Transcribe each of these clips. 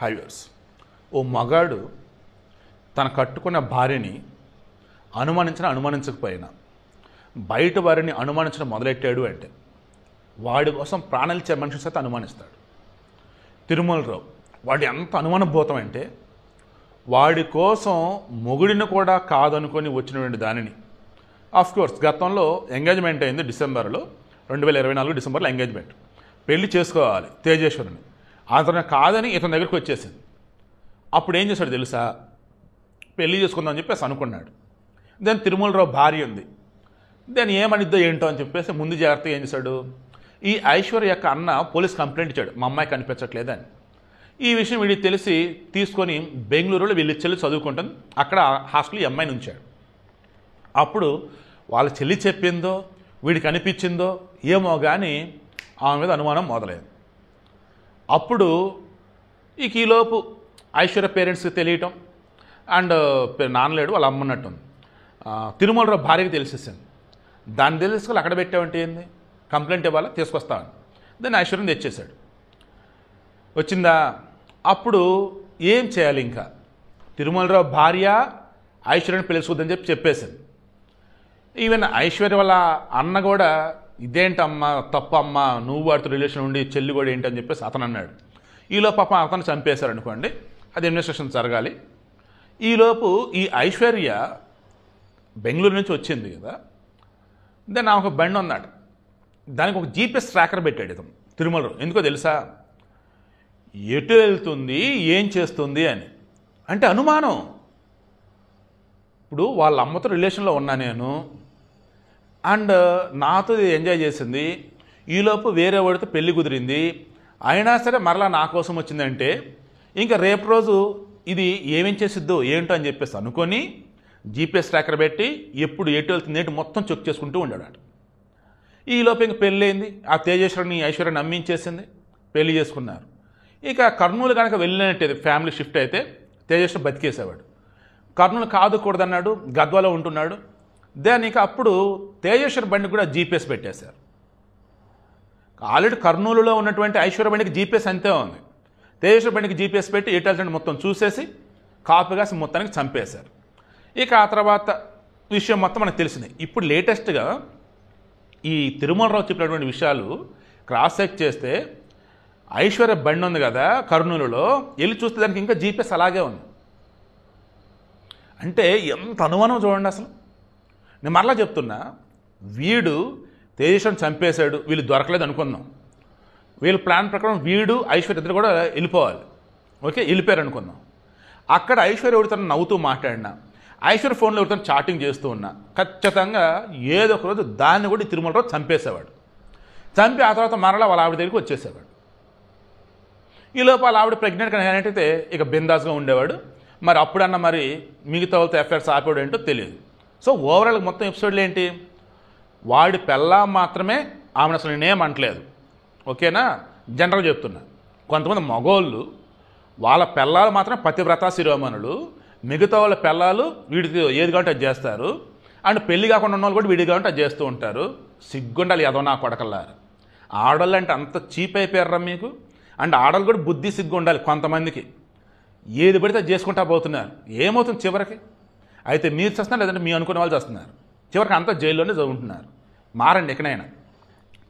హైవేర్స్ ఓ మగాడు తన కట్టుకున్న భార్యని అనుమానించకపోయినా బయట వారిని అనుమానించడం మొదలెట్టాడు అంటే వాడి కోసం ప్రాణాలిచ్చే మనిషి సైతం అనుమానిస్తాడు. తిరుమలరావు వాడి ఎంత అనుమానభూతం అంటే వాడి కోసం మొగుడిని కూడా కాదనుకొని వచ్చినటువంటి దానిని కోర్స్ గతంలో ఎంగేజ్మెంట్ అయింది డిసెంబర్లో 2024 డిసెంబర్లో ఎంగేజ్మెంట్, పెళ్లి చేసుకోవాలి తేజేశ్వరిని. అతను కాదని ఇతని దగ్గరికి వచ్చేసింది. అప్పుడు ఏం చేశాడు తెలుసా, పెళ్లి చేసుకుందామని చెప్పేసి అనుకున్నాడు. దాని తిరుమలరావు భార్య ఉంది, దాన్ని ఏమనిద్దో ఏంటో అని చెప్పేసి ముందు జాగ్రత్తగా ఏం చేశాడు, ఈ ఐశ్వర్య యొక్క అన్న పోలీస్ కంప్లైంట్ ఇచ్చాడు మా అమ్మాయి కనిపించట్లేదని. ఈ విషయం వీడికి తెలిసి తీసుకొని బెంగళూరులో వీళ్ళ చెల్లి చదువుకుంటుంది, అక్కడ హాస్టల్ ఈ అమ్మాయిని ఉంచాడు. అప్పుడు వాళ్ళ చెల్లి చెప్పిందో వీడికి అనిపించిందో ఏమో కానీ ఆమె మీద అనుమానం మొదలైంది. అప్పుడు ఈలోపు ఐశ్వర్య పేరెంట్స్కి తెలియటం అండ్ నాన్నలేడు వాళ్ళ అమ్మన్నట్టుంది. తిరుమలరావు భార్యకి తెలిసేసింది. దాన్ని తెలుసుకొని అక్కడ పెట్టామంటే ఏంది, కంప్లైంట్ ఇవ్వాలా తీసుకొస్తామని దాన్ని ఐశ్వర్యం తెచ్చేశాడు. వచ్చిందా, అప్పుడు ఏం చేయాలి, ఇంకా తిరుమలరావు భార్య ఐశ్వర్యని పిలుచుకుందని చెప్పేసింది. ఈవెన్ ఐశ్వర్య వాళ్ళ అన్న కూడా ఇదేంటమ్మా తప్పమ్మా, నువ్వు వాడితో రిలేషన్ ఉండి చెల్లి కూడా ఏంటని చెప్పేసి అతను అన్నాడు. ఈలోపు పాపం అతను చంపేశారు అనుకోండి, అది ఇన్వెస్టిగేషన్ జరగాలి. ఈలోపు ఈ ఐశ్వర్య బెంగళూరు నుంచి వచ్చింది కదా, దాన్ని ఒక బండి ఉన్నాడు, దానికి ఒక జీపీఎస్ ట్రాకర్ పెట్టాడు ఇతను తిరుమలలో. ఎందుకో తెలుసా, ఎటు వెళ్తుంది ఏం చేస్తుంది అని. అంటే అనుమానం. ఇప్పుడు వాళ్ళ అమ్మతో రిలేషన్లో ఉన్నా నేను, అండ్ నాతో ఎంజాయ్ చేసింది, ఈలోపు వేరే వాడితో పెళ్లి కుదిరింది, అయినా సరే మరలా నా కోసం వచ్చిందంటే ఇంకా రేపు రోజు ఇది ఏమేం చేసిద్దో ఏంటో అని చెప్పేసి అనుకొని జీపీఎస్ ట్రాకర్ పెట్టి ఎప్పుడు ఎటు వెళ్తుంది ఏంటి మొత్తం చెక్ చేసుకుంటూ ఉండాడు. ఈలోపు ఇంక పెళ్ళయింది, ఆ తేజేశ్వరిని ఐశ్వర్యని నమ్మించేసింది, పెళ్లి చేసుకున్నారు. ఇక కర్నూలు కనుక వెళ్ళినట్టు ఫ్యామిలీ షిఫ్ట్ అయితే తేజేశ్వరి బతికేసేవాడు. కర్నూలు కాదుకూడదన్నాడు, గద్వాలో ఉంటున్నాడు. దానికి అప్పుడు తేజేశ్వరి బండికి కూడా జీపీఎస్ పెట్టేశారు. ఆల్రెడీ కర్నూలులో ఉన్నటువంటి ఐశ్వర్య బండికి జీపీఎస్ అంతే ఉంది, తేజేశ్వరి బండికి జీపీఎస్ పెట్టి ఎటు మొత్తం చూసేసి కాపు కాసి మొత్తానికి చంపేశారు. ఇక ఆ తర్వాత విషయం మొత్తం మనకు తెలిసింది. ఇప్పుడు లేటెస్ట్గా ఈ తిరుమలరావు చెప్పినటువంటి విషయాలు క్రాస్ చెక్ చేస్తే ఐశ్వర్య బండి ఉంది కదా కర్నూలులో, వెళ్ళి చూస్తే దానికి ఇంకా జీపీఎస్ అలాగే ఉంది. అంటే ఎంత అనుమానం చూడండి అసలు. నేను మరలా చెప్తున్నా, వీడు తేజస్ని చంపేశాడు, వీళ్ళు దొరకలేదు అనుకుందాం, వీళ్ళ ప్లాన్ ప్రకారం వీడు ఐశ్వర్య ఇద్దరు కూడా వెళ్ళిపోవాలి, ఓకే వెళ్ళిపోయారు అనుకుందాం. అక్కడ ఐశ్వర్య ఎవరితో నవ్వుతూ మాట్లాడినా, ఐశ్వర్య ఫోన్లో ఎవరితో చాటింగ్ చేస్తూ ఉన్నా, ఖచ్చితంగా ఏదో ఒక రోజు దాన్ని కూడా తిరుమలరావు చంపేసేవాడు. చంపి ఆ తర్వాత మరలా వాళ్ళ ఆవిడ దగ్గరికి వచ్చేసేవాడు. ఈ లోపల ఆవిడ ప్రెగ్నెంట్ కానీ అయితే ఇక బిందాస్గా ఉండేవాడు. మరి అప్పుడన్నా మరి మిగతా వాళ్ళతో ఎఫ్ఐఆర్స్ ఆపేవాడు ఏంటో తెలియదు. సో ఓవరాల్గా మొత్తం ఎపిసోడ్లు ఏంటి, వాడి పెళ్ళాం మాత్రమే ఆమెను అసలు నేనేమంటలేదు, ఓకేనా, జనరల్గా చెప్తున్నా. కొంతమంది మగోళ్ళు వాళ్ళ పెళ్ళాలు మాత్రం పతివ్రతా శిరోమణులు, మిగతా వాళ్ళ పెళ్ళాలు వీడికి ఏది కావాలంటే అది చేస్తారు, అండ్ పెళ్లి కాకుండా ఉన్న వాళ్ళు కూడా వీడి కావాలంటే అది చేస్తూ ఉంటారు. సిగ్గుండాలి ఎదో నా కొడకల్లారు. ఆడవాళ్ళు అంటే అంత చీప్ అయిపోయారా మీకు, అండ్ ఆడవాళ్ళు కూడా బుద్ధి సిగ్గు ఉండాలి. కొంతమందికి ఏది పడితే అది చేసుకుంటా పోతున్నారు, ఏమవుతుంది చివరికి, అయితే మీరు చేస్తున్నారు లేదంటే మీ అనుకునే వాళ్ళు చేస్తున్నారు, చివరికి అంతా జైల్లోనే చదువుకుంటున్నారు. మారండి ఎక్కడైనా.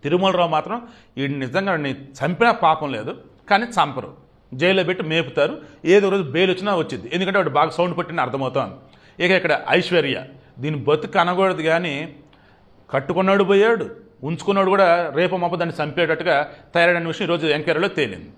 తిరుమలరావు మాత్రం వీడిని నిజంగా చంపినా పాపం లేదు, కానీ చంపరు, జైల్లో పెట్టి మేపుతారు. ఏదో రోజు బెయిల్ వచ్చినా వచ్చింది, ఎందుకంటే వాడు బాగా సౌండ్ పట్టిన అర్థమవుతాను. ఇక ఇక్కడ ఐశ్వర్య దీని బతుకు అనకూడదు, కానీ కట్టుకున్నాడు పోయాడు, ఉంచుకున్నాడు కూడా రేపు మాప దాన్ని చంపేటట్టుగా తయారైన విషయం ఈరోజు ఎంక్వైరీలో తేలింది.